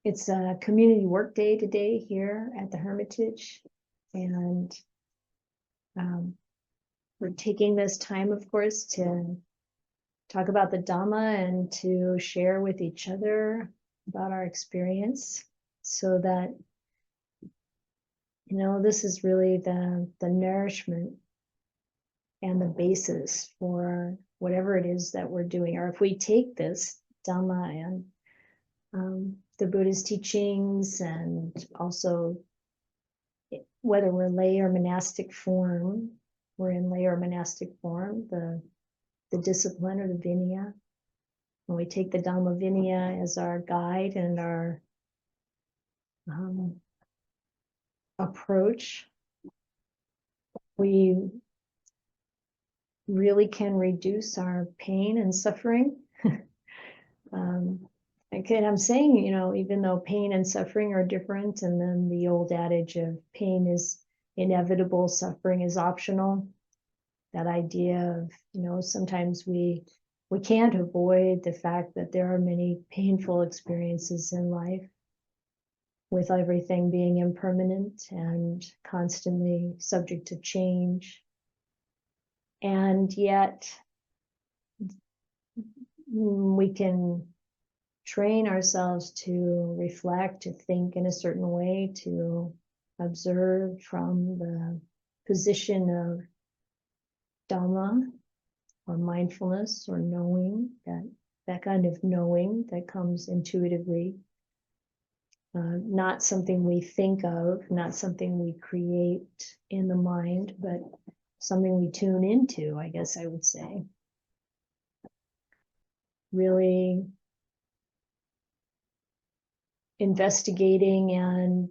It's a community work day today here at the Hermitage, and we're taking this time, of course, to talk about the Dhamma and to share with each other about our experience, so that, you know, this is really the nourishment and the basis for whatever it is that we're doing. Or if we take this Dhamma and the Buddha's teachings, and also whether we're lay or monastic form, we're in lay or monastic form, the discipline or the Vinaya. When we take the Dhamma Vinaya as our guide and our approach, we really can reduce our pain and suffering. Again, I'm saying, you know, even though pain and suffering are different, and then the old adage of pain is inevitable, suffering is optional, that idea of, you know, sometimes we can't avoid the fact that there are many painful experiences in life, with everything being impermanent and constantly subject to change. And yet we can train ourselves to reflect, to think in a certain way, to observe from the position of Dhamma or mindfulness or knowing, that kind of knowing that comes intuitively, not something we think of, not something we create in the mind, but something we tune into, I guess I would say. Really investigating, and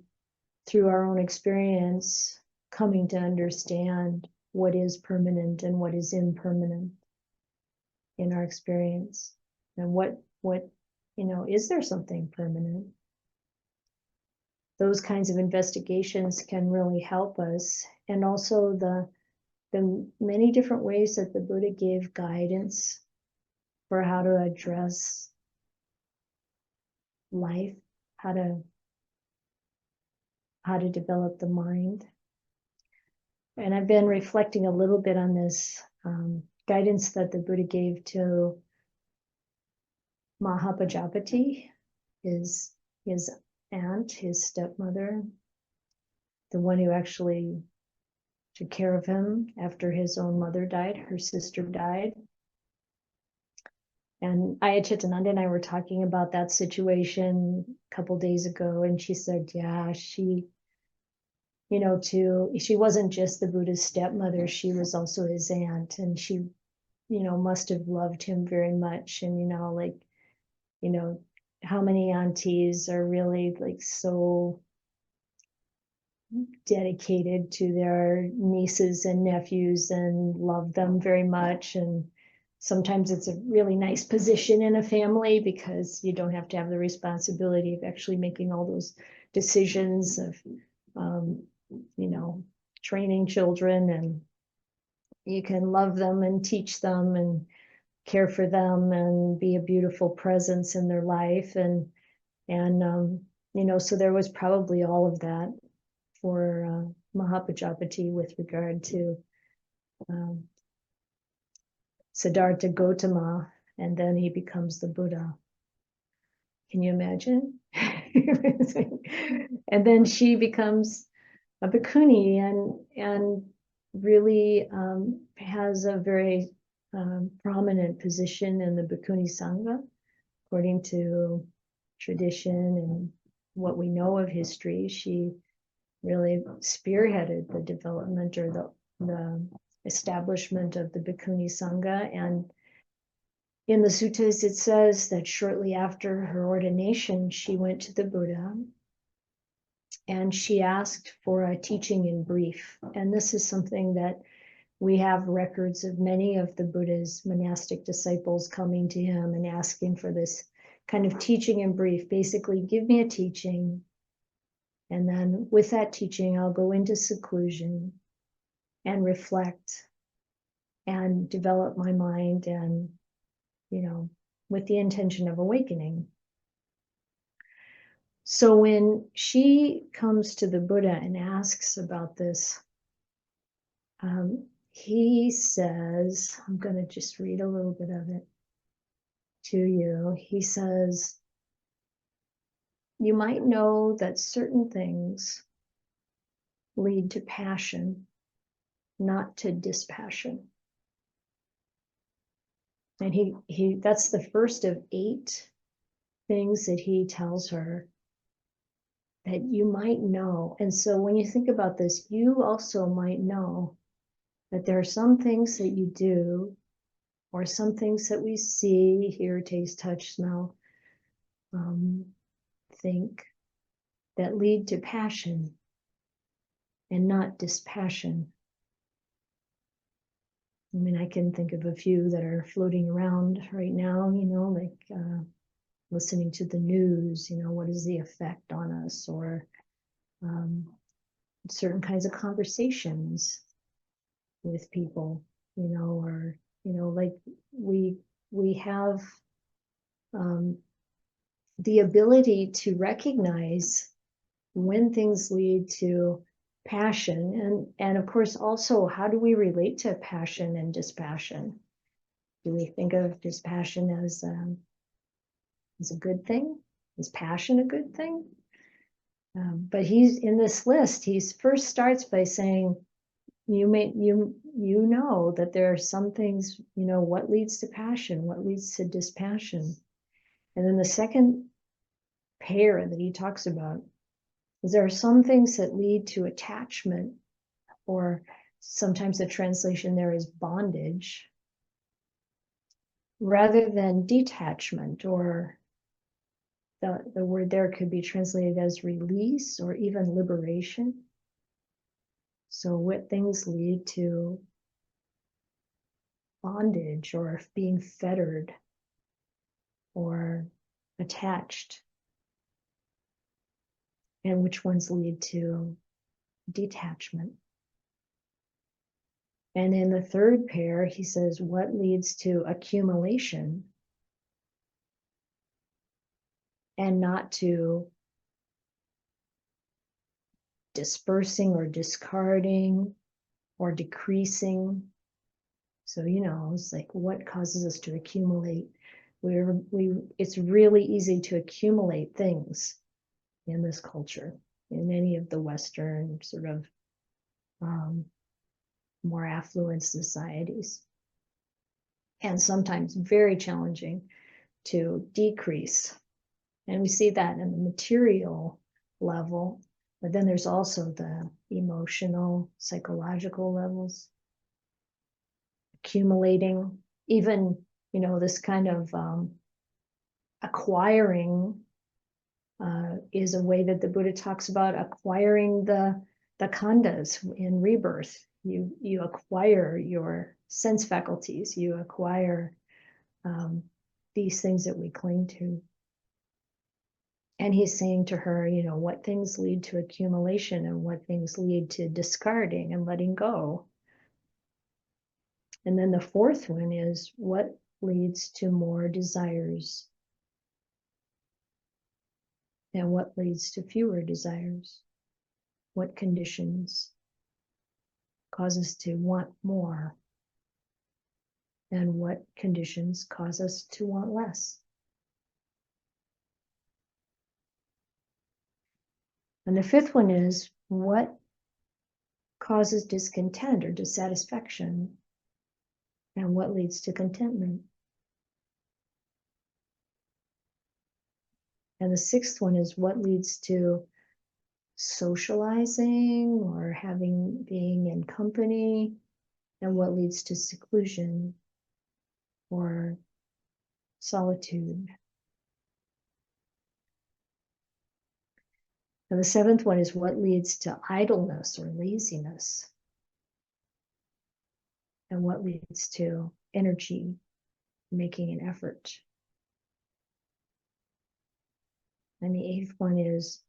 through our own experience, coming to understand what is permanent and what is impermanent in our experience. And what, you know, is there something permanent? Those kinds of investigations can really help us. And also the many different ways that the Buddha gave guidance for how to address life, how to develop the mind. And I've been reflecting a little bit on this guidance that the Buddha gave to Mahapajapati, his aunt, his stepmother, the one who actually took care of him after his own mother died, her sister died. And Ayya Chitananda and I were talking about that situation a couple days ago, and she said, yeah, she, you know, she wasn't just the Buddha's stepmother, she was also his aunt, and she, you know, must have loved him very much. And, you know, like, you know, how many aunties are really like so dedicated to their nieces and nephews and love them very much. And sometimes it's a really nice position in a family, because you don't have to have the responsibility of actually making all those decisions of, you know, training children, and you can love them and teach them and care for them and be a beautiful presence in their life. And you know, so there was probably all of that for Mahapajapati with regard to Siddhartha Gautama, and then he becomes the Buddha. Can you imagine? And then she becomes a bhikkhuni, and really has a very prominent position in the bhikkhuni sangha, according to tradition and what we know of history. She really spearheaded the development, or the establishment of the bhikkhuni sangha. And in the suttas, it says that shortly after her ordination, she went to the Buddha and she asked for a teaching in brief. And this is something that we have records of many of the Buddha's monastic disciples coming to him and asking for this kind of teaching in brief. Basically, give me a teaching, and then with that teaching, I'll go into seclusion and reflect and develop my mind, and, you know, with the intention of awakening. So when she comes to the Buddha and asks about this, he says, I'm going to just read a little bit of it to you. He says, you might know that certain things lead to passion, not to dispassion. And he that's the first of 8 things that he tells her that you might know. And so when you think about this, you also might know that there are some things that you do, or some things that we see, hear, taste, touch, smell, think, that lead to passion and not dispassion. I mean, I can think of a few that are floating around right now, like listening to the news, what is the effect on us, or certain kinds of conversations with people, or, like we have the ability to recognize when things lead to passion, and of course also, how do we relate to passion and dispassion? Do we think of dispassion as a good thing? Is passion a good thing? But he's in this list. He first starts by saying, you know that there are some things, what leads to passion, what leads to dispassion. And then the second pair that he talks about is there are some things that lead to attachment, or sometimes the translation there is bondage, rather than detachment, or the word there could be translated as release or even liberation. So what things lead to bondage or being fettered or attached, and which ones lead to detachment. And in the third pair, he says, what leads to accumulation and not to dispersing or discarding or decreasing. So, it's like, what causes us to accumulate? It's really easy to accumulate things in this culture, in any of the Western sort of more affluent societies. And sometimes very challenging to decrease. And we see that in the material level, but then there's also the emotional, psychological levels. Accumulating, even, this kind of acquiring is a way that the Buddha talks about acquiring the khandhas in rebirth. You acquire your sense faculties, you acquire these things that we cling to. And he's saying to her, what things lead to accumulation and what things lead to discarding and letting go. And then the fourth one is what leads to more desires and what leads to fewer desires. What conditions cause us to want more, and what conditions cause us to want less. And the fifth one is what causes discontent or dissatisfaction, and what leads to contentment. And the sixth one is what leads to socializing or being in company, and what leads to seclusion or solitude. And the seventh one is what leads to idleness or laziness, and what leads to energy, making an effort. And the eighth one is,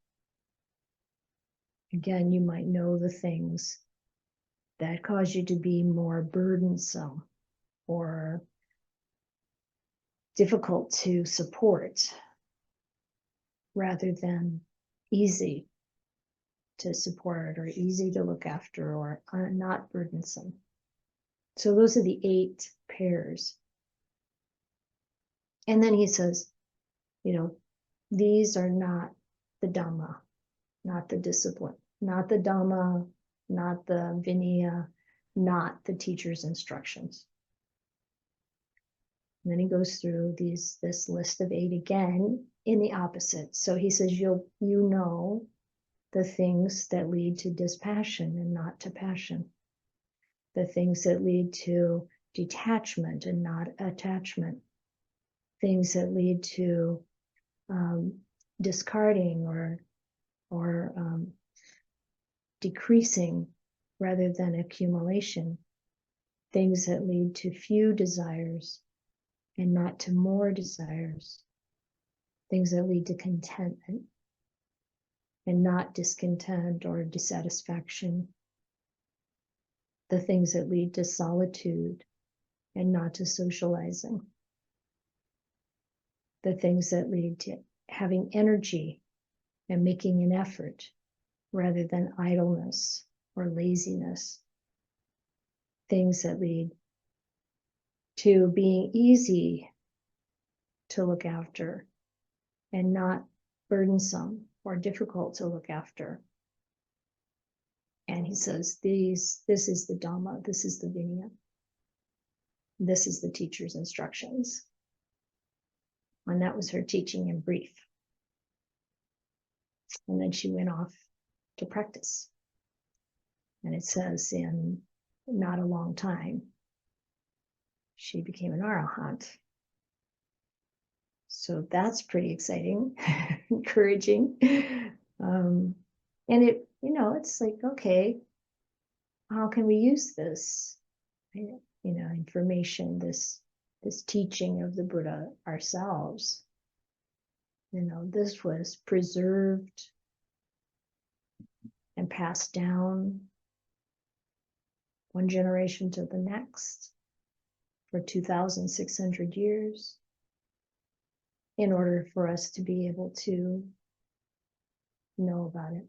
again, you might know the things that cause you to be more burdensome or difficult to support, rather than easy to support or easy to look after or not burdensome. So those are the 8 pairs. And then he says, these are not the Dhamma, not the discipline, not the Dhamma, not the Vinaya, not the teacher's instructions. And then he goes through this list of 8 again in the opposite. So he says, you know the things that lead to dispassion and not to passion. The things that lead to detachment and not attachment. Things that lead to discarding or decreasing rather than accumulation. Things that lead to few desires and not to more desires. Things that lead to contentment and not discontent or dissatisfaction. The things that lead to solitude and not to socializing. The things that lead to having energy and making an effort rather than idleness or laziness. Things that lead to being easy to look after and not burdensome or difficult to look after. And he says, this is the Dhamma, this is the Vinaya, this is the teacher's instructions. And that was her teaching in brief. And then she went off to practice. And it says in not a long time, she became an arahant. So that's pretty exciting, encouraging. And it, it's like, okay, how can we use this, information, this teaching of the Buddha ourselves? This was preserved and passed down one generation to the next for 2,600 years in order for us to be able to know about it.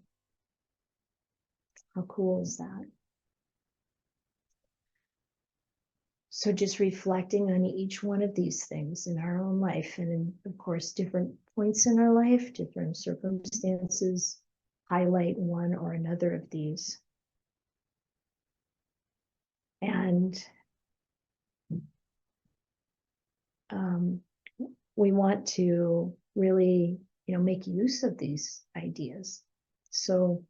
How cool is that? So just reflecting on each one of these things in our own life, and in, of course, different points in our life, different circumstances, highlight one or another of these. And we want to really, make use of these ideas. So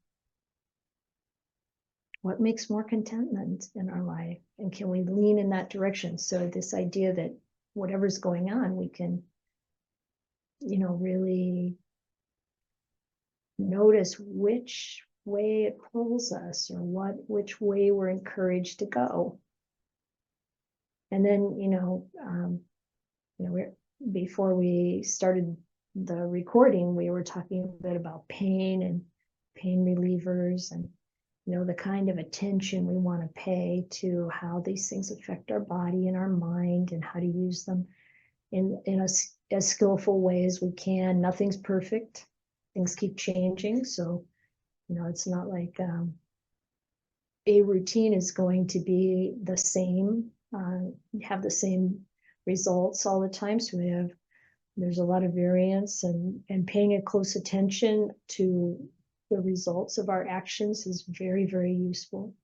what makes more contentment in our life? And can we lean in that direction? So this idea that whatever's going on, we can, really notice which way it pulls us or which way we're encouraged to go. And then, before we started the recording, we were talking a bit about pain and pain relievers and, the kind of attention we want to pay to how these things affect our body and our mind and how to use them in as skillful way as we can. Nothing's perfect. Things keep changing. So, it's not like a routine is going to be the same, have the same results all the time. So there's a lot of variance, and paying a close attention to the results of our actions is very, very useful.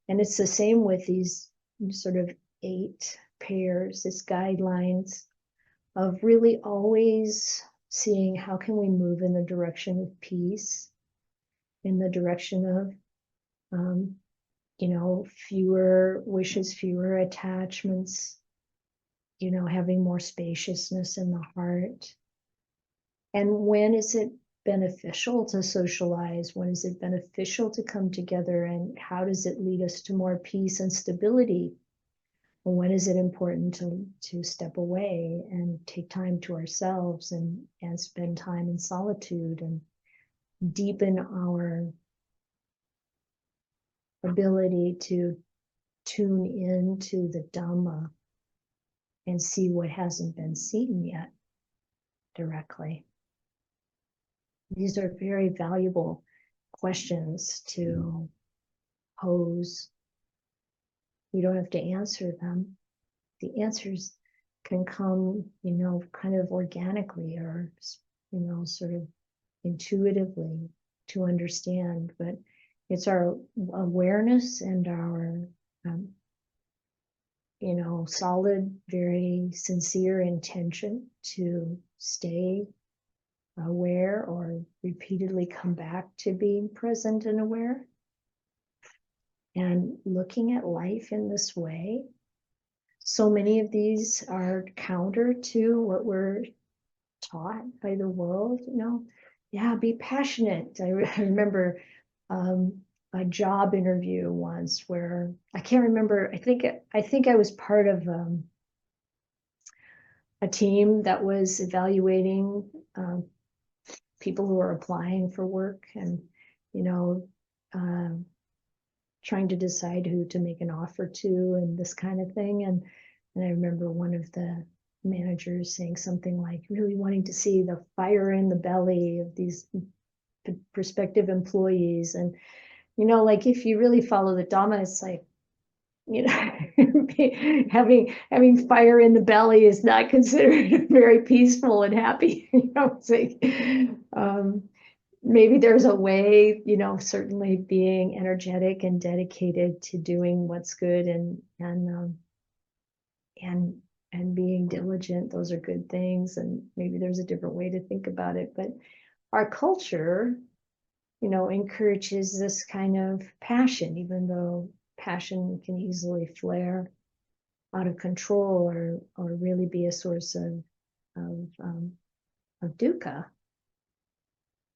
And it's the same with these sort of 8 pairs, these guidelines of really always seeing how can we move in the direction of peace, in the direction of, fewer wishes, fewer attachments, having more spaciousness in the heart. And when is it beneficial to socialize? When is it beneficial to come together? And how does it lead us to more peace and stability? And when is it important to step away and take time to ourselves and spend time in solitude and deepen our ability to tune into the Dhamma and see what hasn't been seen yet directly. These are very valuable questions to pose. We don't have to answer them. The answers can come, kind of organically or, sort of intuitively to understand, but it's our awareness and our, solid, very sincere intention to stay aware or repeatedly come back to being present and aware. And looking at life in this way, so many of these are counter to what we're taught by the world. Yeah, be passionate. I remember a job interview once where I can't remember. I think I was part of a team that was evaluating people who are applying for work, and trying to decide who to make an offer to and this kind of thing. And I remember one of the managers saying something like, really wanting to see the fire in the belly of these prospective employees. And, like if you really follow the Dhamma, it's like, having fire in the belly is not considered very peaceful and happy. It's like, maybe there's a way, certainly being energetic and dedicated to doing what's good and being diligent. Those are good things. And maybe there's a different way to think about it. But our culture, encourages this kind of passion, even though passion can easily flare out of control or really be a source of dukkha.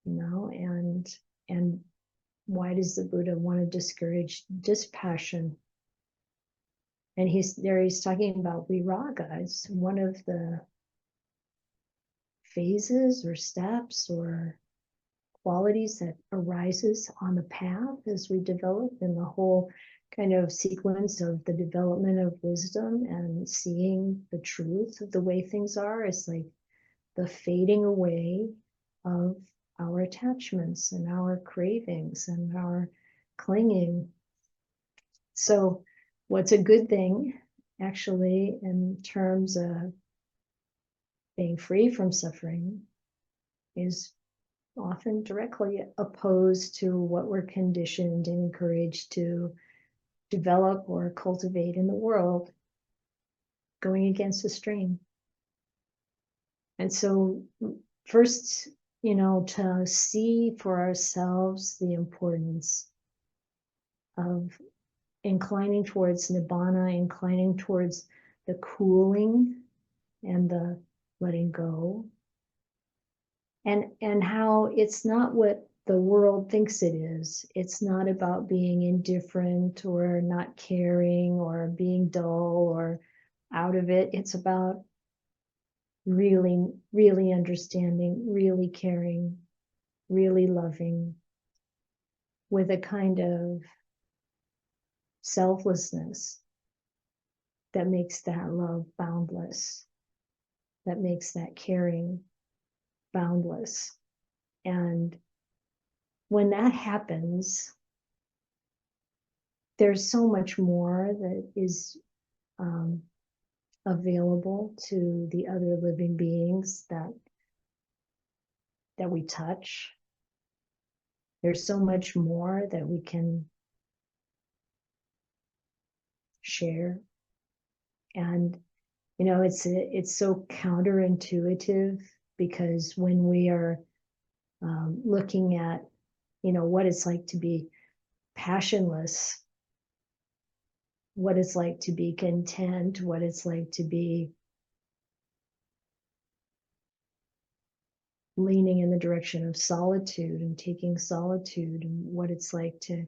And why does the Buddha want to discourage dispassion? And he's talking about viraga. It's one of the phases or steps or qualities that arises on the path as we develop in the whole kind of sequence of the development of wisdom and seeing the truth of the way things are. It's like the fading away of our attachments and our cravings and our clinging. So what's a good thing, actually, in terms of being free from suffering, is often directly opposed to what we're conditioned and encouraged to develop or cultivate in the world, going against the stream. And so first, to see for ourselves the importance of inclining towards nibbana, inclining towards the cooling and the letting go, and how it's not what the world thinks it is. It's not about being indifferent or not caring or being dull or out of it. It's about really, really understanding, really caring, really loving, with a kind of selflessness that makes that love boundless, that makes that caring boundless. And when that happens, there's so much more that is available to the other living beings that we touch. There's so much more that we can share. And it's so counterintuitive, because when we are looking at what it's like to be passionless, what it's like to be content, what it's like to be leaning in the direction of solitude and taking solitude, and what it's like to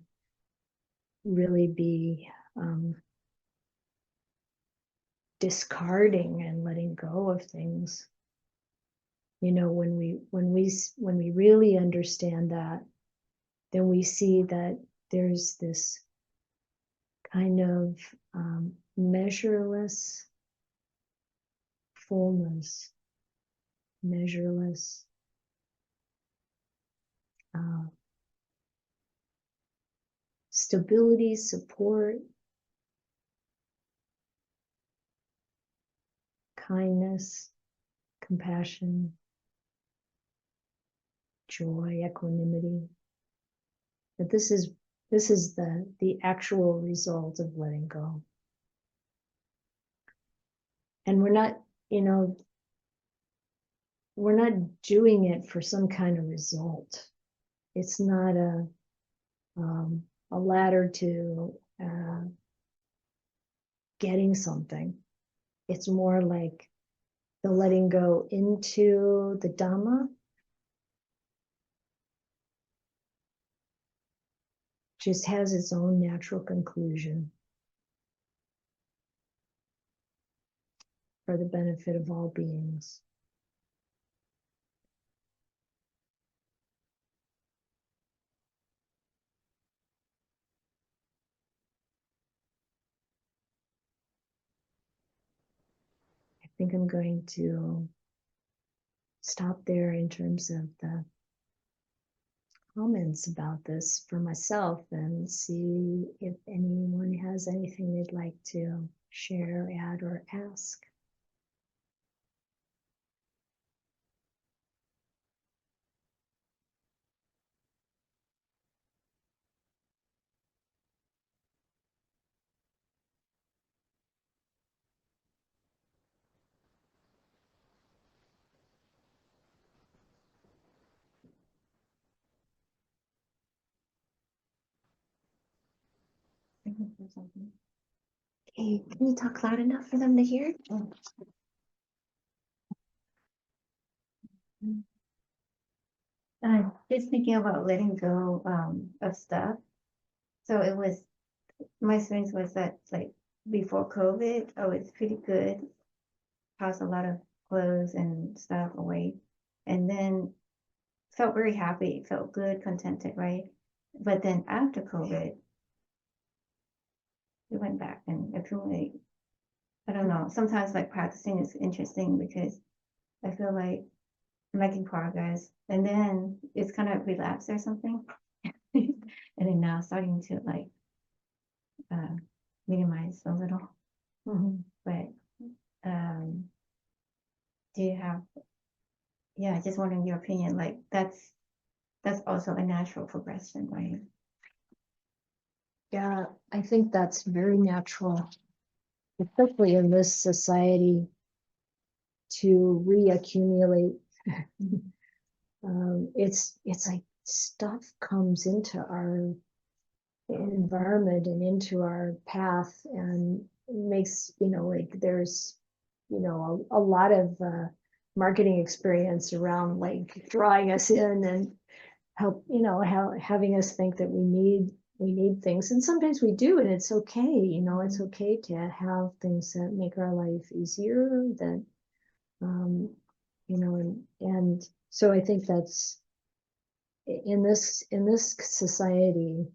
really be discarding and letting go of things. When we really understand that, then we see that there's this kind of measureless fullness, measureless stability, support, kindness, compassion, joy, equanimity. That this is the actual result of letting go. And we're not, we're not doing it for some kind of result. It's not a ladder to getting something. It's more like the letting go into the Dhamma just has its own natural conclusion for the benefit of all beings. I think I'm going to stop there in terms of the comments about this for myself and see if anyone has anything they'd like to share, add, or ask. Okay, can you talk loud enough for them to hear? Just thinking about letting go of stuff. So it was, my experience was that like before COVID, I was pretty good, tossed a lot of clothes and stuff away, and then felt very happy, felt good, contented, right? But then after COVID, we went back and accumulate. I don't know. Sometimes like practicing is interesting because I feel like making progress, and then it's kind of relapse or something. And then now starting to like minimize a little. But do you have, yeah, just wondering your opinion, like that's also a natural progression, right? Yeah, I think that's very natural, especially in this society, to reaccumulate. It's like stuff comes into our environment and into our path and makes, like there's, a lot of marketing experience around like drawing us in and help, having us think that we need things. And sometimes we do, and it's okay, it's okay to have things that make our life easier, that, and so I think that's in this society,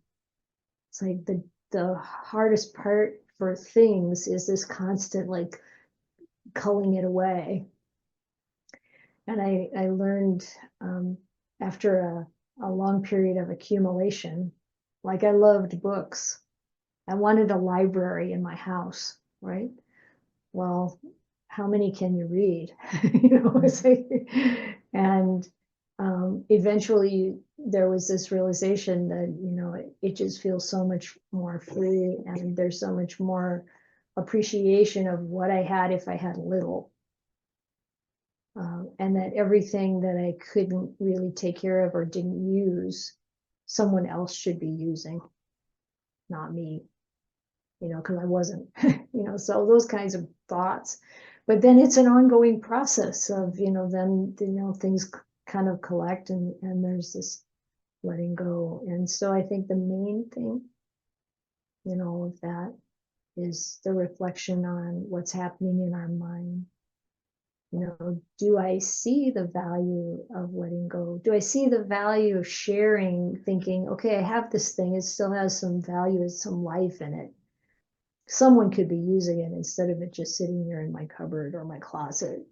it's like the hardest part for things is this constant like culling it away. And I learned after a long period of accumulation, like I loved books. I wanted a library in my house, right? Well, how many can you read? It's like, and eventually there was this realization that, it just feels so much more free, and there's so much more appreciation of what I had if I had little. And that everything that I couldn't really take care of or didn't use, someone else should be using, not me, because I wasn't, so those kinds of thoughts. But then it's an ongoing process of, then, things kind of collect, and there's this letting go. And so I think the main thing in all of that is the reflection on what's happening in our mind. Do I see the value of letting go? Do I see the value of sharing, thinking, okay, I have this thing, it still has some value, it's some life in it. Someone could be using it instead of it just sitting here in my cupboard or my closet.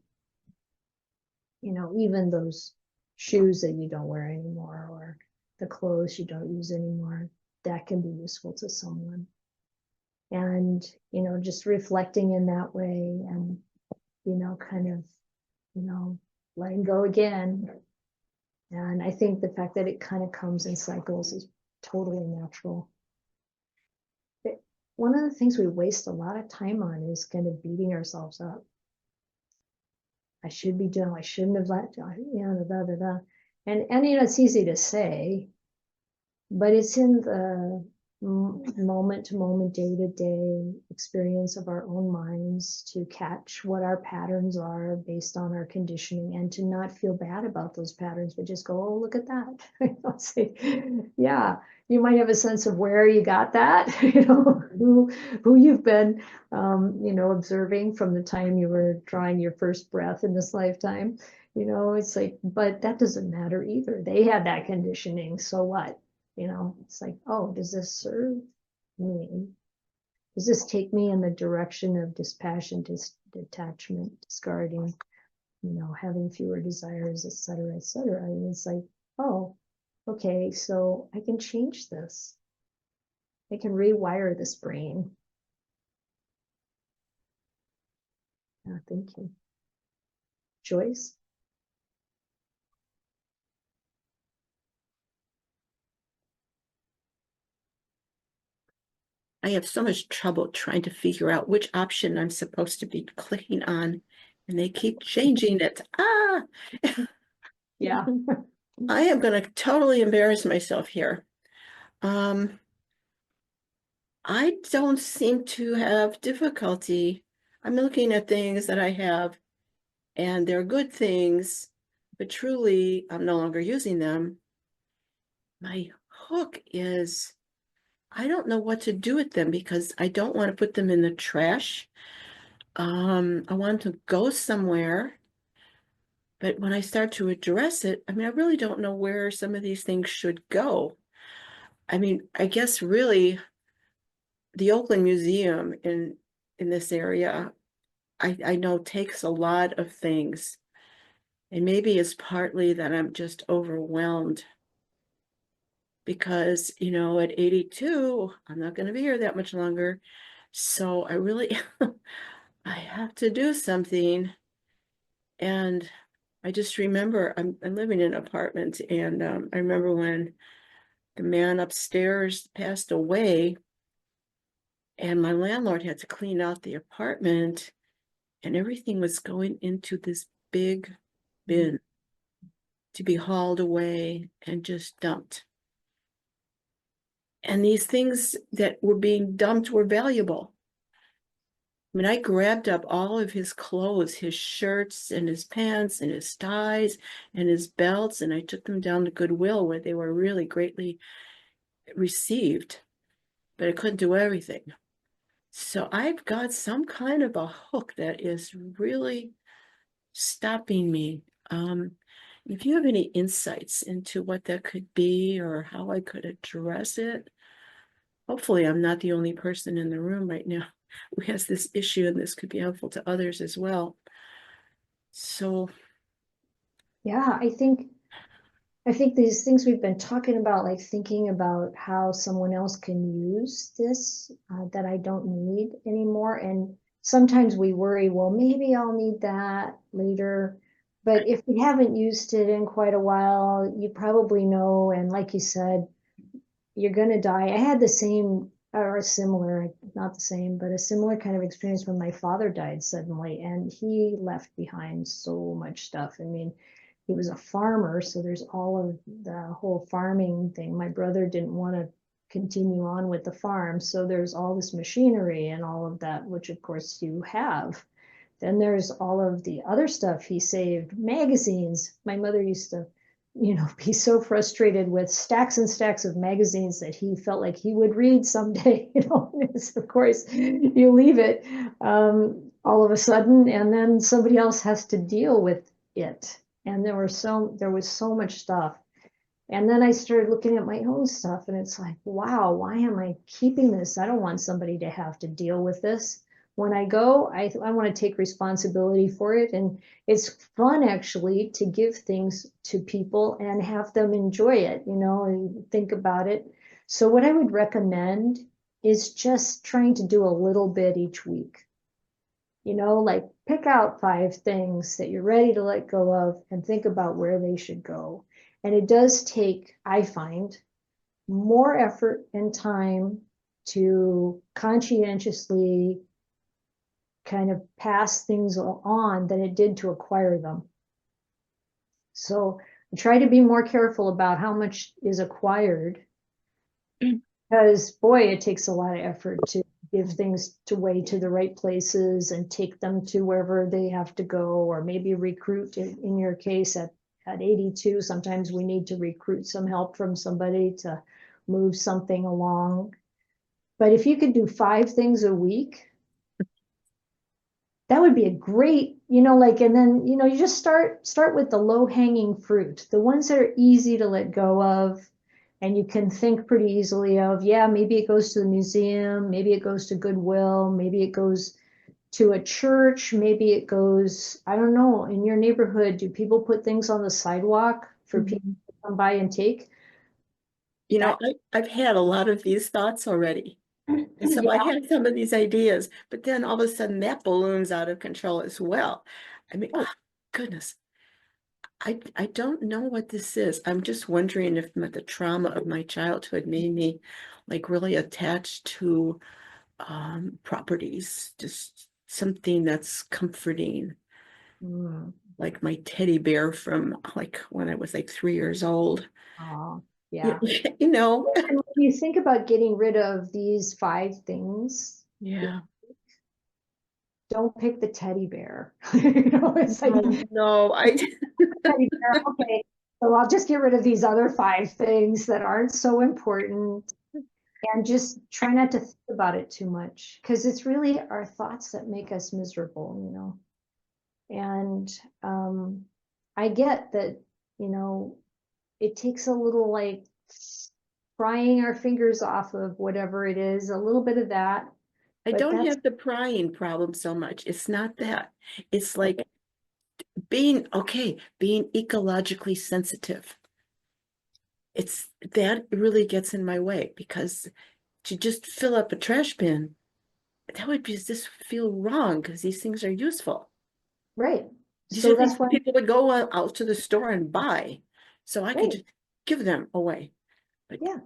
Even those shoes that you don't wear anymore, or the clothes you don't use anymore, that can be useful to someone. And, just reflecting in that way and, kind of, letting go again. And I think the fact that it kind of comes in cycles is totally natural. One of the things we waste a lot of time on is kind of beating ourselves up. I should be doing, I shouldn't have let, And it's easy to say, but it's in the moment to moment, day to day experience of our own minds to catch what our patterns are based on our conditioning, and to not feel bad about those patterns, but just go, oh, look at that. Say, yeah, you might have a sense of where you got that, who you've been, observing from the time you were drawing your first breath in this lifetime. It's like, but that doesn't matter either. They had that conditioning, so what? It's like, oh, does this serve me? Does this take me in the direction of dispassion, detachment, discarding, having fewer desires, et cetera, et cetera? And it's like, oh, okay, so I can change this. I can rewire this brain. Yeah, thank you. Joyce? I have so much trouble trying to figure out which option I'm supposed to be clicking on, and they keep changing it. Yeah. I am going to totally embarrass myself here. I don't seem to have difficulty. I'm looking at things that I have, and they're good things, but truly, I'm no longer using them. My hook is, I don't know what to do with them because I don't want to put them in the trash. I want to go somewhere, but when I start to address it, I really don't know where some of these things should go. I guess really the Oakland Museum in this area, I know takes a lot of things, and maybe it's partly that I'm just overwhelmed because, at 82, I'm not going to be here that much longer. So I really, I have to do something. And I just remember I'm living in an apartment, and I remember when the man upstairs passed away, and my landlord had to clean out the apartment, and everything was going into this big bin to be hauled away and just dumped. And these things that were being dumped were valuable. I grabbed up all of his clothes, his shirts and his pants and his ties and his belts, and I took them down to Goodwill where they were really greatly received, but I couldn't do everything. So I've got some kind of a hook that is really stopping me. If you have any insights into what that could be or how I could address it, hopefully I'm not the only person in the room right now who has this issue, and this could be helpful to others as well. So Yeah, I think these things we've been talking about, like thinking about how someone else can use this that I don't need anymore. And sometimes we worry, well, maybe I'll need that later. But if we haven't used it in quite a while, you probably know. And like you said, you're going to die. I had the same or a similar, not the same, but a similar kind of experience when my father died suddenly. And he left behind so much stuff. He was a farmer, so there's all of the whole farming thing. My brother didn't want to continue on with the farm, so there's all this machinery and all of that, which of course you have. Then there's all of the other stuff he saved, magazines. My mother used to, be so frustrated with stacks and stacks of magazines that he felt like he would read someday. Of course, you leave it all of a sudden, and then somebody else has to deal with it. And there was so much stuff. And then I started looking at my own stuff, and it's like, wow, why am I keeping this? I don't want somebody to have to deal with this. when I go, I want to take responsibility for it. And it's fun actually to give things to people and have them enjoy it, you know, and think about it. So what I would recommend is just trying to do a little bit each week. You know, like pick out 5 things that you're ready to let go of and think about where they should go. And it does take, I find, more effort and time to conscientiously kind of pass things on than it did to acquire them. So I try to be more careful about how much is acquired, because boy, it takes a lot of effort to give things away to the right places and take them to wherever they have to go, or maybe recruit in your case at 82, sometimes we need to recruit some help from somebody to move something along. But if you could do 5 things a week, that would be a great, you know, like, and then, you know, you just start with the low hanging fruit, the ones that are easy to let go of. And you can think pretty easily of, yeah, maybe it goes to the museum, maybe it goes to Goodwill, maybe it goes to a church, maybe it goes, I don't know, in your neighborhood, do people put things on the sidewalk for people to come by and take? You know, I've had a lot of these thoughts already. And so I had some of these ideas, but then all of a sudden that balloons out of control as well. I mean, oh, goodness. I don't know what this is. I'm just wondering if the trauma of my childhood made me like really attached to properties, just something that's comforting, like my teddy bear from like when I was like 3 years old. Oh, yeah. You know, And when you think about getting rid of these 5 things, yeah. don't pick the teddy bear. You know, it's like, No, teddy bear, okay, so I'll just get rid of these other 5 things that aren't so important, and just try not to think about it too much, because it's really our thoughts that make us miserable, you know. And I get that, you know, it takes a little like prying our fingers off of whatever it is, a little bit of that. I But don't that's have the prying problem so much. It's not that. It's like being ecologically sensitive. It's that really gets in my way, because to just fill up a trash bin, that would just feel wrong, because these things are useful. right. These So are things that's why, that people would go out to the store and buy. So I could right, just give them away. But yeah.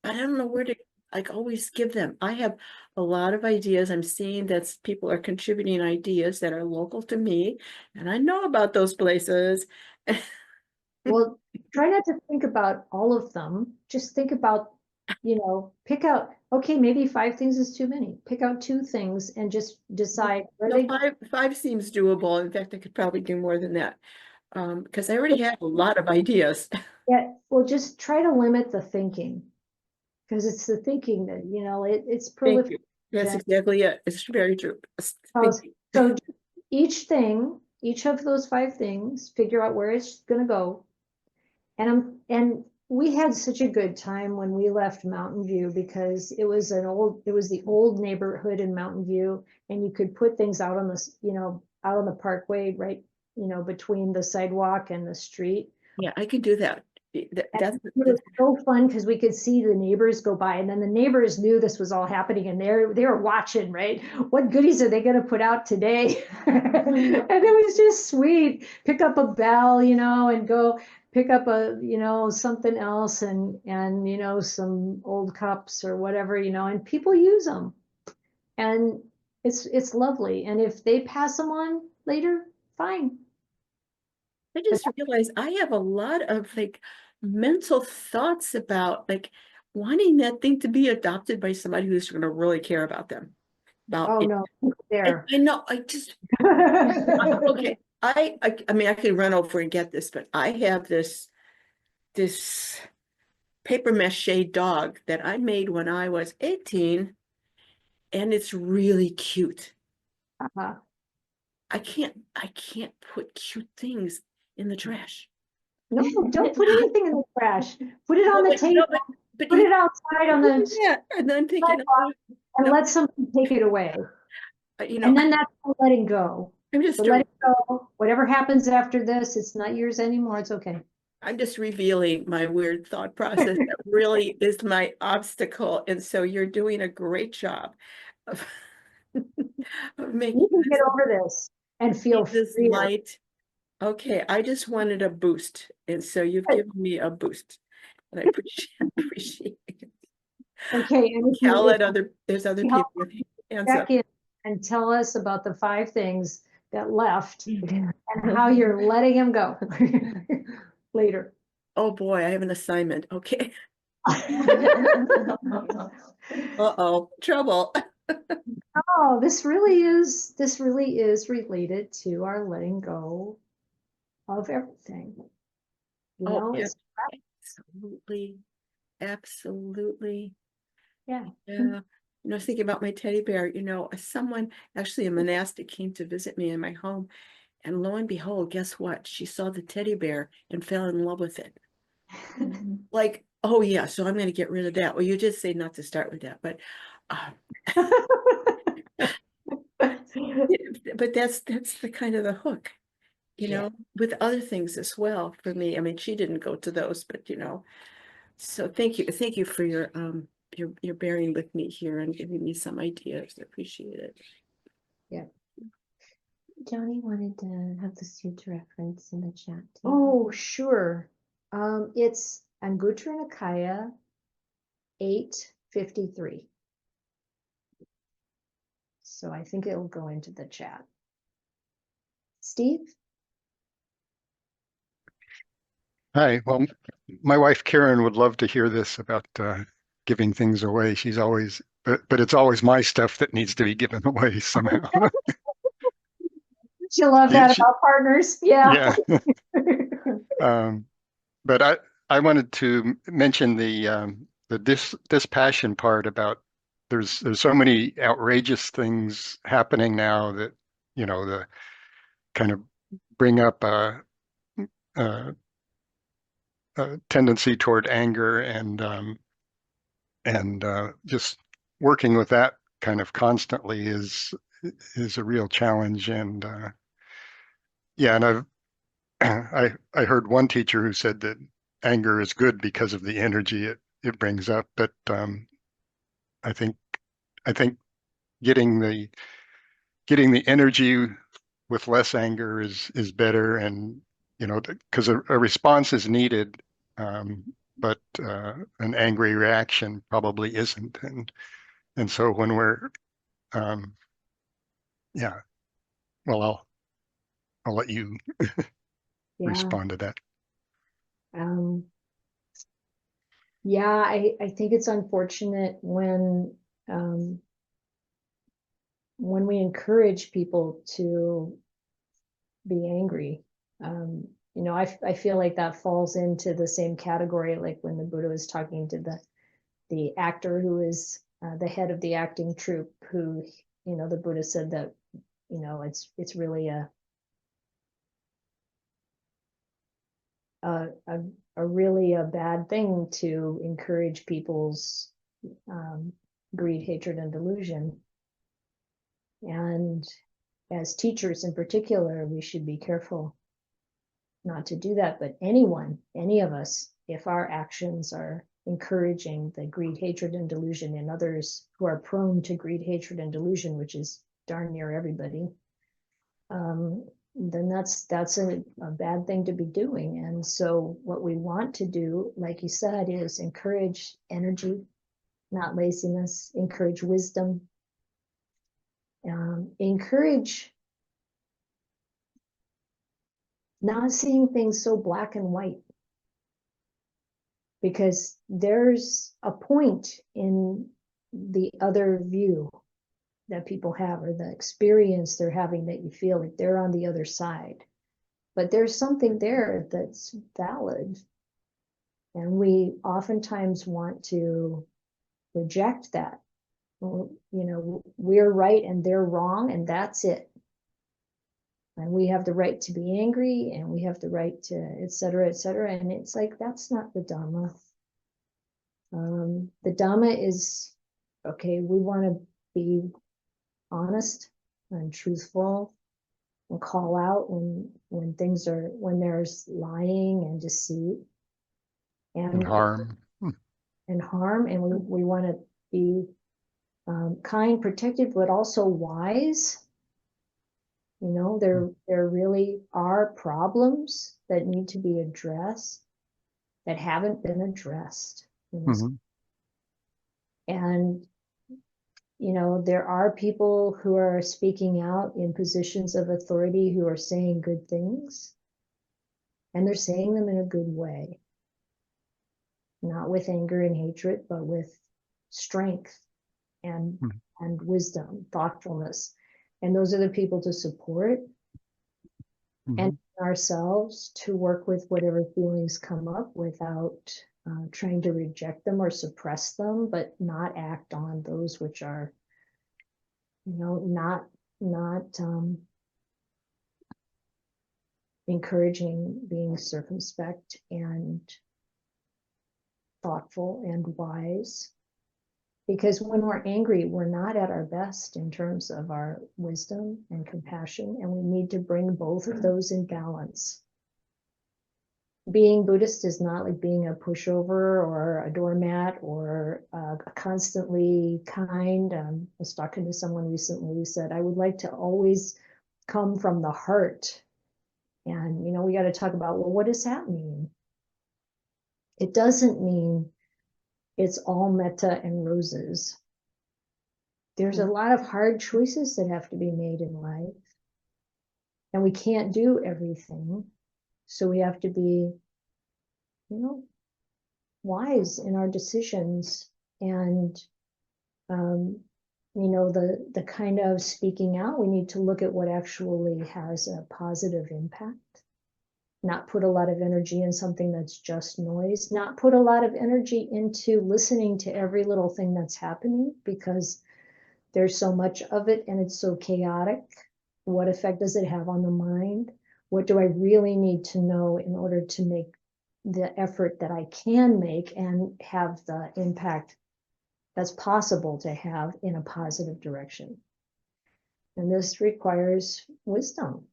I don't know where to like always give them. I have a lot of ideas. I'm seeing that people are contributing ideas that are local to me, and I know about those places. Well, try not to think about all of them. Just think about, you know, pick out, okay, maybe 5 things is too many. Pick out 2 things and just decide where No, they go. five seems doable. In fact, I could probably do more than that. Because I already have a lot of ideas. Yeah, well, just try to limit the thinking, because it's the thinking that, you know, it's Thank you. prolific. That's exactly it. It's very true. So, Thank you. so each of those 5 things, figure out where it's gonna go. And we had such a good time when we left Mountain View, because it was the old neighborhood in Mountain View, and you could put things out on the, you know, out on the parkway, right, you know, between the sidewalk and the street. Yeah, I can do that. That's It was so fun because we could see the neighbors go by, and then the neighbors knew this was all happening, and they were watching, right? What goodies are they going to put out today? And it was just sweet. Pick up a bell, you know, and go pick up a, you know, something else, and you know, some old cups or whatever, you know, and people use them, and it's lovely. And if they pass them on later, fine. I just realized I have a lot of like mental thoughts about like wanting that thing to be adopted by somebody who's going to really care about them. About Oh it. no, there. I know. I just okay. I mean I could run over and get this, but I have this paper mache dog that I made when I was 18, and it's really cute. Uh-huh. I can't put cute things in the trash. No, don't put anything in the trash. Put it on the table. But Put it outside on the yeah, and then I'm thinking, sidewalk and let somebody take it away. And then that's letting go. I'm just So let it go. Whatever happens after this, it's not yours anymore. It's okay. I'm just revealing my weird thought process that really is my obstacle. And so you're doing a great job of, of making You can get over this and feel this freer. light. Okay, I just wanted a boost. And so you've given me a boost. And I appreciate it. Okay, and Okay, I'll let there's other help people with hands up. check in and tell us about the 5 things that left and how you're letting them go later. Oh boy, I have an assignment. Okay. Mm-hmm. Uh-oh, trouble. Oh, this really is related to our letting go of everything. You Oh, know, yeah, it's absolutely. Absolutely. yeah. Yeah. I was thinking about my teddy bear, someone, actually a monastic, came to visit me in my home, and lo and behold, guess what? She saw the teddy bear and fell in love with it. Like, oh yeah, so I'm going to get rid of that. Well, you just say not to start with that, but but that's the kind of the hook, with other things as well for me. I mean, she didn't go to those, but so thank you for your bearing with me here and giving me some ideas. I appreciate it. Yeah. Johnny wanted to have the sutra reference in the chat too. Oh, sure. It's Anguttara Nikaya 853. So I think it'll go into the chat. Steve? Hi. Well, my wife Karen would love to hear this about giving things away. She's always, but it's always my stuff that needs to be given away somehow. She'll love that about partners. Yeah. Yeah. But I wanted to mention the dispassion part about there's so many outrageous things happening now that the kind of bring up a tendency toward anger and just working with that kind of constantly is a real challenge. And yeah, and I heard one teacher who said that anger is good because of the energy it brings up, but I think I think getting the energy with less anger is better, and because a response is needed, but an angry reaction probably isn't, and so when we're yeah, well, I'll let you Yeah. respond to that. Um, yeah, I think it's unfortunate when we encourage people to be angry. I feel like that falls into the same category, like when the Buddha was talking to the actor who is the head of the acting troupe, who, the Buddha said that, it's really a really a bad thing to encourage people's greed, hatred, and delusion. And as teachers in particular, we should be careful not to do that. But any of us, if our actions are encouraging the greed, hatred, and delusion in others who are prone to greed, hatred, and delusion, which is darn near everybody, then that's a bad thing to be doing. And so what we want to do, like you said, is encourage energy, not laziness, encourage wisdom, encourage not seeing things so black and white, because there's a point in the other view that people have, or the experience they're having, that you feel like they're on the other side. But there's something there that's valid. And we oftentimes want to reject that. We're right and they're wrong, and that's it. And we have the right to be angry, and we have the right to, et cetera, et cetera. And it's like, that's not the Dhamma. The Dhamma is, okay, we want to be honest and truthful, and call out when there's lying and deceit And harm. and harm, and we want to be kind, protective, but also wise. There really are problems that need to be addressed that haven't been addressed. Mhm. And there are people who are speaking out in positions of authority who are saying good things, and they're saying them in a good way, not with anger and hatred, but with strength and Mhm. and wisdom, thoughtfulness. And those are the people to support, and ourselves to work with whatever feelings come up without trying to reject them or suppress them, but not act on those which are, not encouraging being circumspect and thoughtful and wise. Because when we're angry, we're not at our best in terms of our wisdom and compassion, and we need to bring both of those in balance. Being Buddhist is not like being a pushover or a doormat or constantly kind. I was talking to someone recently who said, I would like to always come from the heart. And, we got to talk about, well, what does that mean? It doesn't mean it's all metta and roses. There's a lot of hard choices that have to be made in life. And we can't do everything. So we have to be, wise in our decisions, and the kind of speaking out, we need to look at what actually has a positive impact, not put a lot of energy in something that's just noise, not put a lot of energy into listening to every little thing that's happening, because there's so much of it and it's so chaotic. What effect does it have on the mind? What do I really need to know in order to make the effort that I can make and have the impact that's possible to have in a positive direction? And this requires wisdom,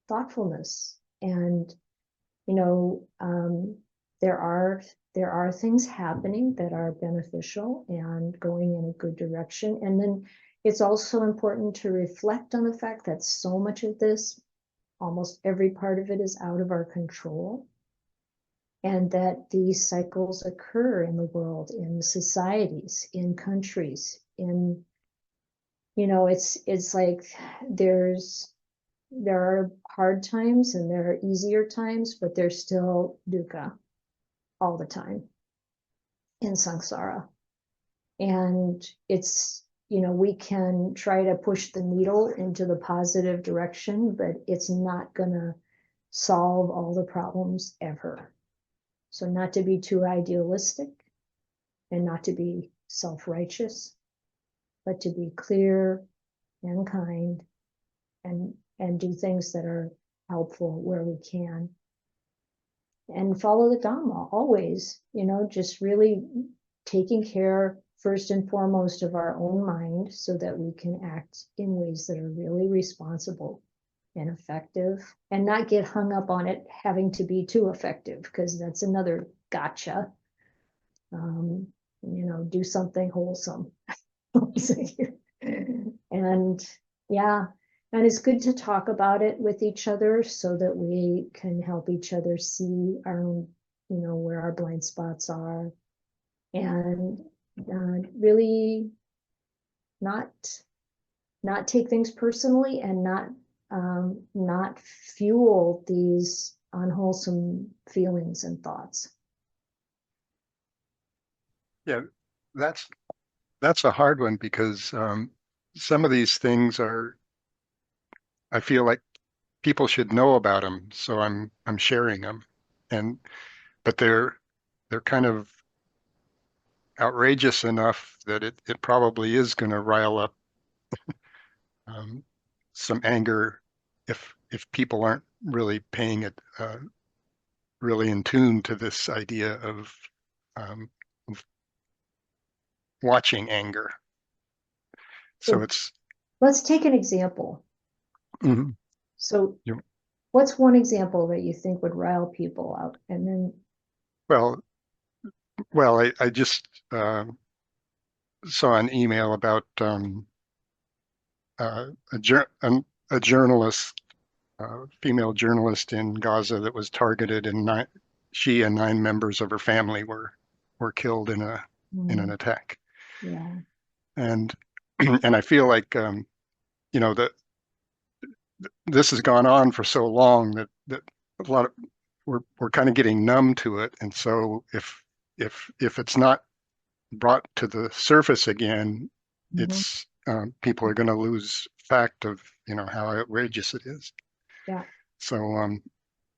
thoughtfulness, and there are things happening that are beneficial and going in a good direction. And then it's also important to reflect on the fact that so much of this, almost every part of it, is out of our control, and that these cycles occur in the world, in societies, in countries, it's like there are hard times and there are easier times, but there's still dukkha all the time in samsara. And it's, we can try to push the needle into the positive direction, but it's not gonna solve all the problems ever. So not to be too idealistic and not to be self-righteous, but to be clear and kind and do things that are helpful where we can. And follow the Dhamma always, just really taking care first and foremost of our own mind so that we can act in ways that are really responsible and effective, and not get hung up on it having to be too effective, because that's another gotcha. Do something wholesome. And yeah, and it's good to talk about it with each other so that we can help each other see our own, where our blind spots are, and really not take things personally, and not fuel these unwholesome feelings and thoughts. Yeah, that's a hard one, because some of these things I feel like people should know about them, so I'm sharing them, but they're kind of outrageous enough that it probably is going to rile up um, some anger if people aren't really paying it really in tune to this idea um, of watching anger. So let's take an example. Mhm. So Yeah. what's one example that you think would rile people out? And then, Well, I just saw an email about uh, a, a journalist, female journalist in Gaza that was targeted, and she and 9 members of her family were killed in an attack. yeah, And and I feel like that this has gone on for so long that a lot of we're kind of getting numb to it, and so if it's not brought to the surface again, Mhm. it's people are going to lose fact of how outrageous it is. Yeah. So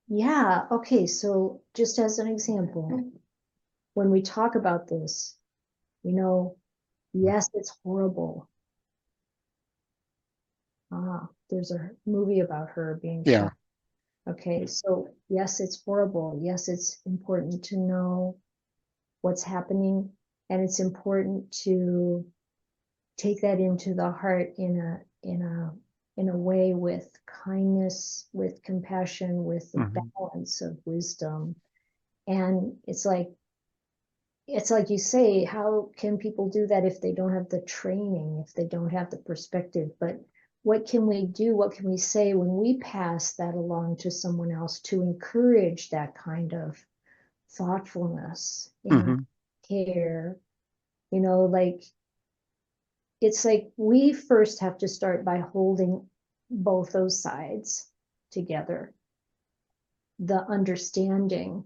Yeah. Okay. So just as an example, when we talk about this, yes, it's horrible. There's a movie about her being yeah. shot. Okay. So yes, it's horrible. Yes, it's important to know what's happening, and it's important to take that into the heart in a way with kindness, with compassion, with the Mhm. balance of wisdom. And it's like you say, how can people do that if they don't have the training, if they don't have the perspective? But what can we do? What can we say when we pass that along to someone else to encourage that kind of thoughtfulness and Mhm. care? Like it's like we first have to start by holding both those sides together. The understanding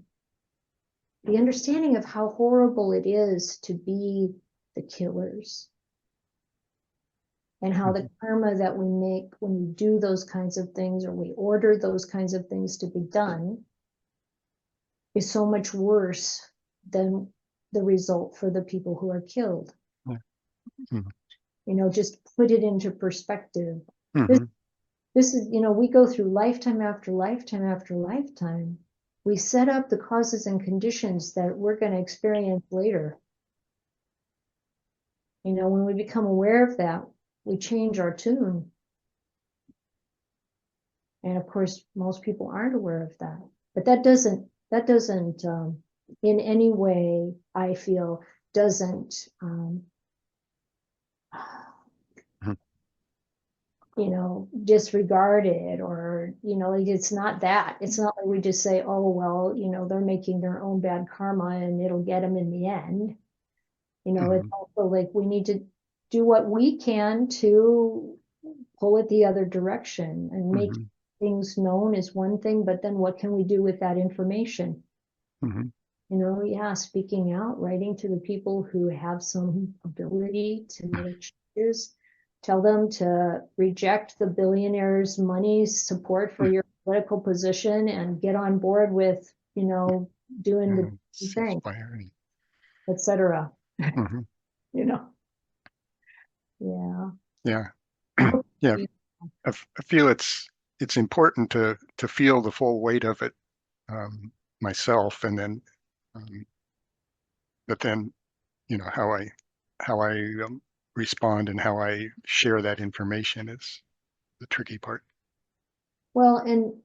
of how horrible it is to be the killers, and how the karma that we make when we do those kinds of things, or we order those kinds of things to be done, is so much worse than the result for the people who are killed. Mhm. Just put it into perspective. Mhm. This is, we go through lifetime after lifetime after lifetime. We set up the causes and conditions that we're going to experience later. When we become aware of that, we change our tune. And of course, most people aren't aware of that. But that doesn't in any way, I feel, doesn't Mhm. disregard it, or like it's not like we just say, oh well, they're making their own bad karma and it'll get them in the end. It's Mhm. also like we need to do what we can to pull it the other direction, and make Mhm. things known is one thing, but then what can we do with that information? Mhm. Yeah, speaking out, writing to the people who have some ability to make changes. Tell them to reject the billionaires' money support for your political position and get on board with, doing the thing, Inspiring. etc. Mhm. You know, yeah. Yeah. Yeah. I feel it's important to feel the full weight of it myself, and then um, but then how I respond and how I share that information is the tricky part. Well, and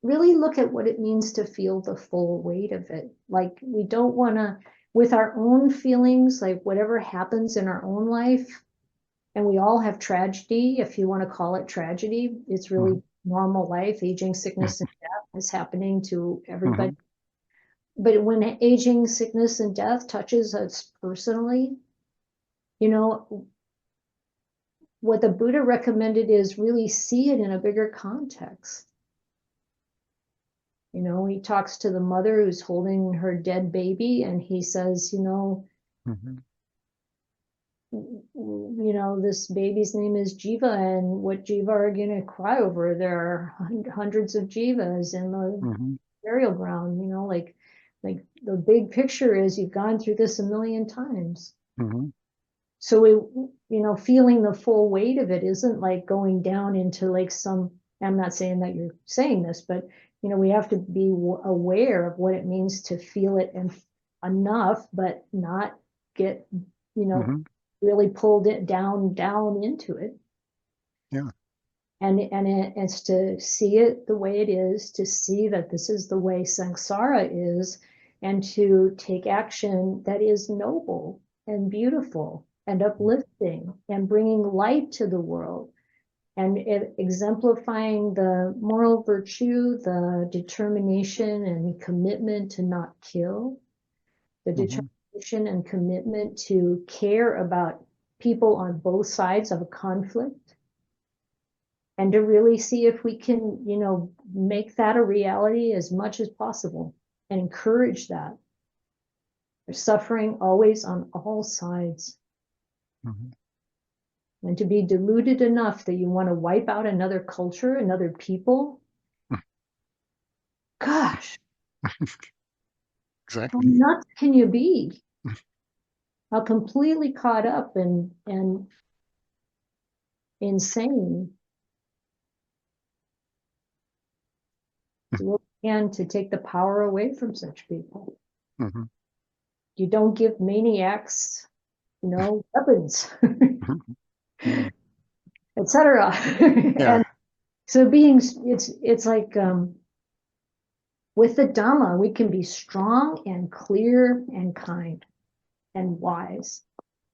really look at what it means to feel the full weight of it. Like, we don't want to, with our own feelings, like whatever happens in our own life, and we all have tragedy, if you want to call it tragedy. It's really normal life. Aging, sickness, and death is happening to everybody. Mhm. But when aging, sickness, and death touches us personally, what the Buddha recommended is really see it in a bigger context. He talks to the mother who's holding her dead baby, and he says, Mhm. this baby's name is Jiva, and what Jiva are you going to cry over? There are hundreds of Jivas in the Mhm. burial ground. Like the big picture is you've gone through this a million times. Mhm. So feeling the full weight of it isn't like going down into like some. I'm not saying that you're saying this, but we have to be aware of what it means to feel it and enough, but not get Mhm. really pulled it down into it. Yeah. And it's to see it the way it is, to see that this is the way samsara is, and to take action that is noble and beautiful and uplifting and bringing light to the world and exemplifying the moral virtue, the determination and commitment to not kill, the determination and commitment to care about people on both sides of a conflict, and to really see if we can, make that a reality as much as possible and encourage that. There's suffering always on all sides. And to be deluded enough that you want to wipe out another culture, another people, gosh, how Exactly. nuts can you be? How completely caught up and insane. Do what we can to take the power away from such people. You don't give maniacs, weapons, Yeah. etc. Yeah. And so it's like with the Dhamma, we can be strong and clear and kind and wise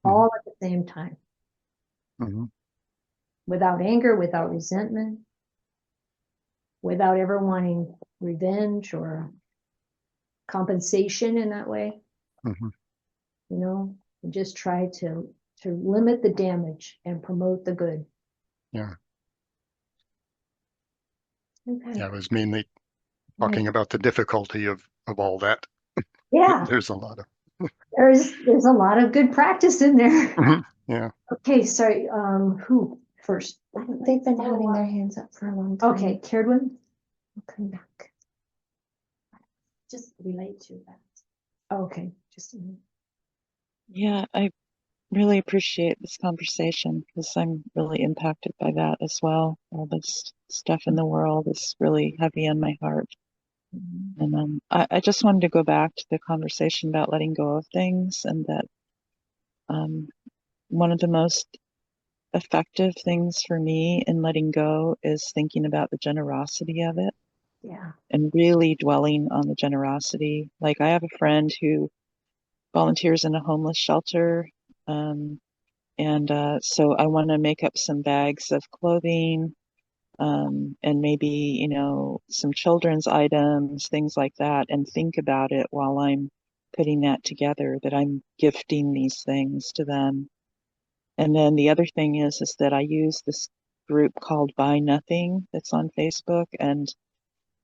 all at the same time, without anger, without resentment, without ever wanting revenge or compensation in that way. We just try to limit the damage and promote the good. Yeah. Okay. Yeah. I was mainly talking about the difficulty of all that. Yeah, There's a lot of. there's a lot of good practice in there. Yeah. Okay, sorry. Who first? They've been having their hands up for a long time. Okay, Caredwin, I'll come back. just relate to that. Okay, just a minute. Yeah, I really appreciate this conversation because I'm really impacted by that as well. All this stuff in the world is really heavy on my heart. And I just wanted to go back to the conversation about letting go of things, and that one of the most effective things for me in letting go is thinking about the generosity of it. Yeah. And really dwelling on the generosity. Like, I have a friend who volunteers in a homeless shelter. So I want to make up some bags of clothing, and maybe, some children's items, things like that, and think about it while I'm putting that together, that I'm gifting these things to them. And then the other thing is that I use this group called Buy Nothing that's on Facebook, and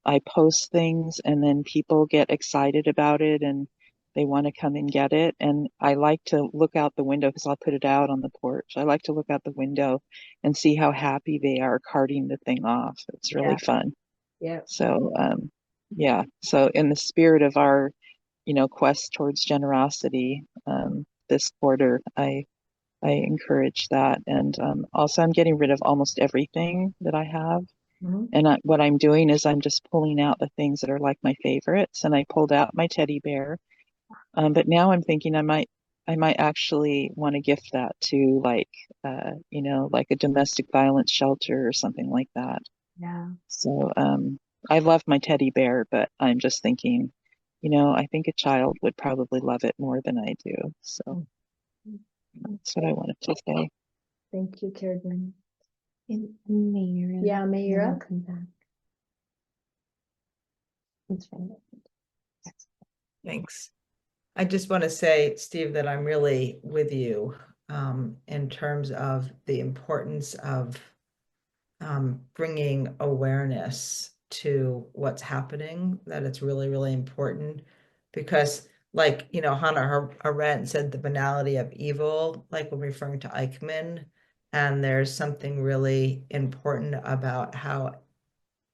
I post things, and then people get excited about it and they want to come and get it. And I like to look out the window because I'll put it out on the porch. I like to look out the window and see how happy they are carting the thing off. It's really fun. Yeah. So, yeah. So in the spirit of our, quest towards generosity, this quarter, I encourage that. And also I'm getting rid of almost everything that I have. And what I'm doing is I'm just pulling out the things that are like my favorites. And I pulled out my teddy bear. But now I'm thinking I might actually want to gift that to like a domestic violence shelter or something like that. Yeah. So I love my teddy bear, but I'm just thinking, I think a child would probably love it more than I do. So that's what I wanted to say. Thank you, Caredwin. And Mayra. Yeah, Mayra. I'll come back. That's fine. Thanks. I just want to say, Steve, that I'm really with you in terms of the importance of bringing awareness to what's happening, that it's really, really important. Because like, Hannah Arendt said the banality of evil, like when referring to Eichmann, and there's something really important about how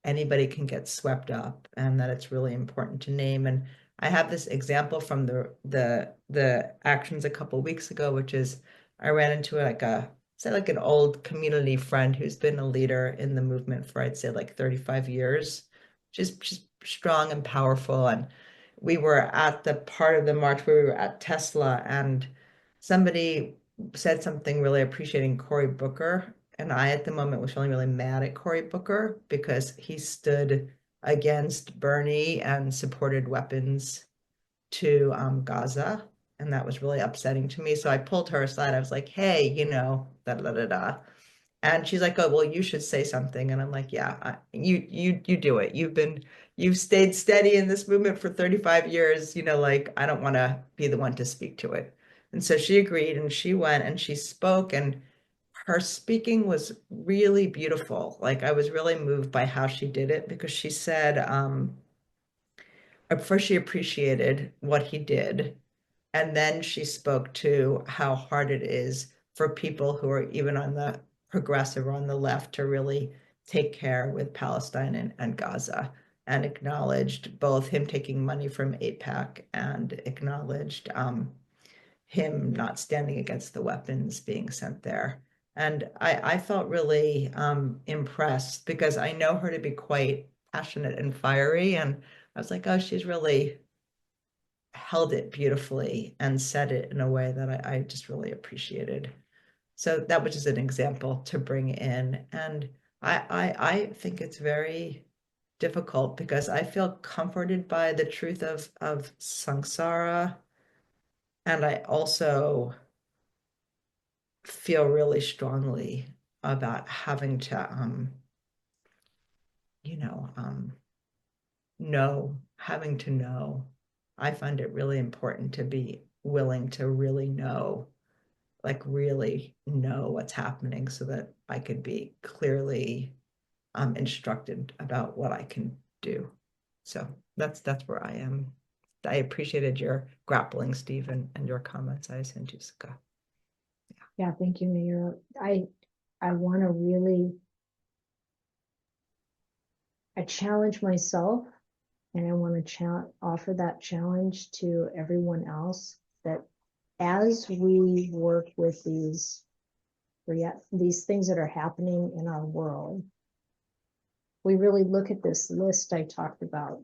anybody can get swept up, and that it's really important to name. And I have this example from the actions a couple of weeks ago, which is I ran into like an old community friend who's been a leader in the movement for, I'd say, like 35 years, just strong and powerful. And we were at the part of the march where we were at Tesla, and somebody said something really appreciating Cory Booker and I at the moment was feeling really mad at Cory Booker because he stood against Bernie and supported weapons to Gaza. And that was really upsetting to me. So I pulled her aside. I was like, hey, da da da da. And she's like, oh, well, you should say something. And I'm like, yeah, you do it. You've stayed steady in this movement for 35 years, like I don't want to be the one to speak to it. And so she agreed and she went and she spoke, and her speaking was really beautiful. Like I was really moved by how she did it, because she said, first she appreciated what he did. And then she spoke to how hard it is for people who are even on the progressive or on the left to really take care with Palestine and Gaza, and acknowledged both him taking money from AIPAC and acknowledged him not standing against the weapons being sent there. And I felt really impressed, because I know her to be quite passionate and fiery. And I was like, oh, she's really held it beautifully and said it in a way that I just really appreciated. So that was just an example to bring in. And I think it's very difficult, because I feel comforted by the truth of samsara. And I also feel really strongly about having to, you know, having to know. I find it really important to be willing to really know, like really know what's happening, so that I could be clearly instructed about what I can do. So that's where I am. I appreciated your grappling, Steve, and your comments, Ayya Santussikā. Yeah, thank you, Mayor. I want to really, I challenge myself, and I want to offer that challenge to everyone else, that as we work with these things that are happening in our world, we really look at this list I talked about,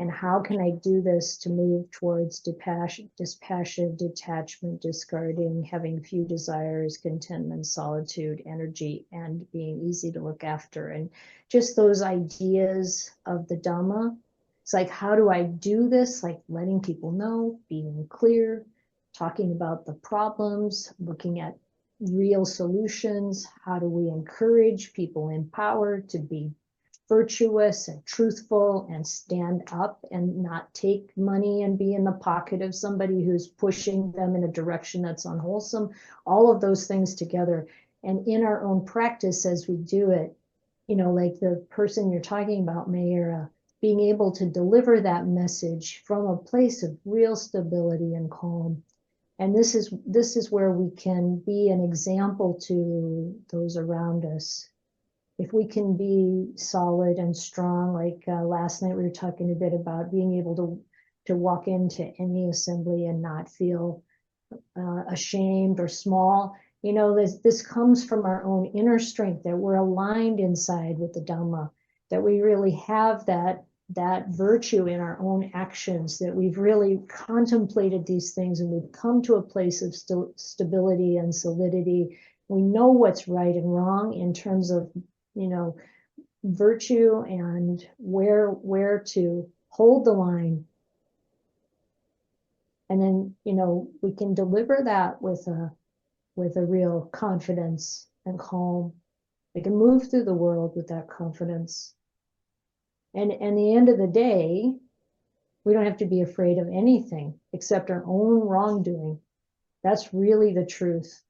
and how can I do this to move towards dispassion, detachment, discarding, having few desires, contentment, solitude, energy, and being easy to look after. And just those ideas of the Dhamma. It's like, how do I do this? Like letting people know, being clear, talking about the problems, looking at real solutions. How do we encourage people in power to be virtuous and truthful and stand up and not take money and be in the pocket of somebody who's pushing them in a direction that's unwholesome? All of those things together. And in our own practice, as we do it, like the person you're talking about, Mayor, being able to deliver that message from a place of real stability and calm. And this is where we can be an example to those around us. If we can be solid and strong, like last night we were talking a bit about being able to walk into any assembly and not feel ashamed or small. This comes from our own inner strength, that we're aligned inside with the Dhamma, that we really have that virtue in our own actions, that we've really contemplated these things and we've come to a place of stability and solidity. We know what's right and wrong in terms of virtue, and where to hold the line. And then, we can deliver that with a real confidence and calm. We can move through the world with that confidence. And the end of the day, we don't have to be afraid of anything except our own wrongdoing. That's really the truth.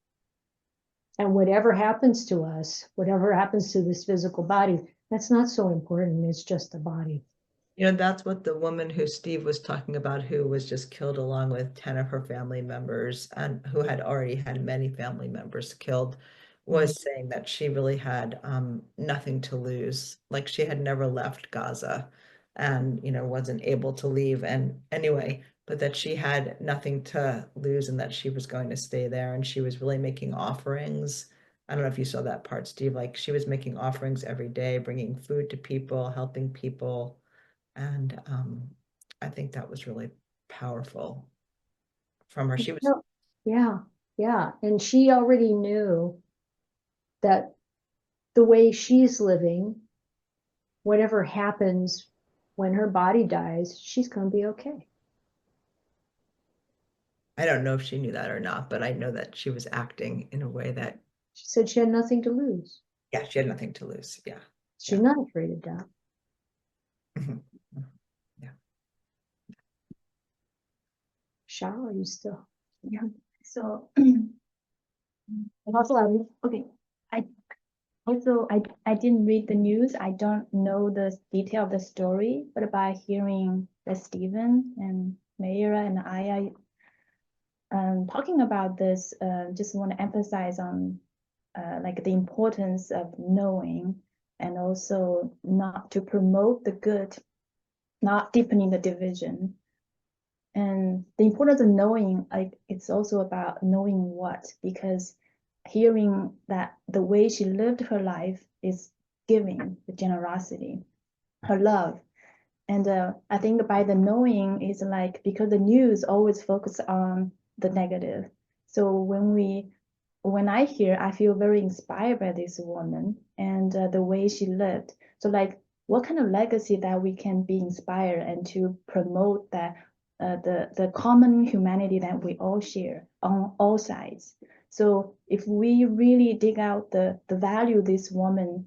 And whatever happens to us, whatever happens to this physical body, that's not so important. It's just the body. That's what the woman who Steve was talking about, who was just killed along with 10 of her family members, and who had already had many family members killed, was saying that she really had nothing to lose. Like she had never left Gaza and, wasn't able to leave. And anyway, but that she had nothing to lose and that she was going to stay there. And she was really making offerings. I don't know if you saw that part, Steve. Like she was making offerings every day, bringing food to people, helping people. And I think that was really powerful from her. She was, yeah. And she already knew that the way she's living, whatever happens when her body dies, she's going to be okay. I don't know if she knew that or not, but I know that she was acting in a way that, She said she had nothing to lose. yeah, she had nothing to lose. Yeah. She's Yeah. not afraid of death. Mhm. Yeah. Shao, are you still? Yeah. So Also, okay. I didn't read the news. I don't know the detail of the story, but by hearing that Stephen and Mayra and Ayya talking about this, just want to emphasize on like the importance of knowing and also not to promote the good, not deepening the division. And the importance of knowing, like it's also about knowing what, because hearing that the way she lived her life is giving, the generosity, her love. And I think by the knowing is like, because the news always focus on the negative. So when I hear, I feel very inspired by this woman and the way she lived. So like, what kind of legacy that we can be inspired and to promote that the common humanity that we all share on all sides. So if we really dig out the value this woman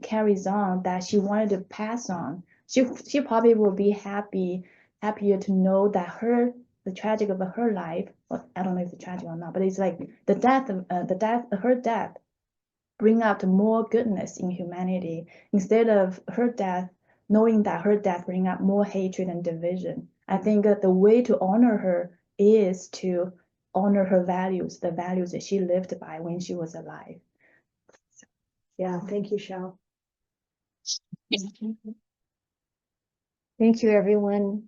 carries on, that she wanted to pass on, she probably will be happier to know that the tragic of her life, well, I don't know if it's tragic or not, but it's like her death bring out more goodness in humanity instead of her death, knowing that her death bring out more hatred and division. I think that the way to honor her is to honor her values, the values that she lived by when she was alive. yeah, thank you, Shao. Thank you, everyone.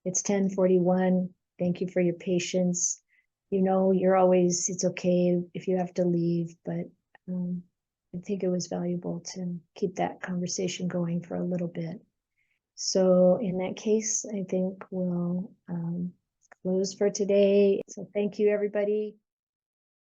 It's 10:41. Thank you for your patience. You know, it's okay if you have to leave, but I think it was valuable to keep that conversation going for a little bit. So in that case, I think we'll close for today. So thank you, everybody.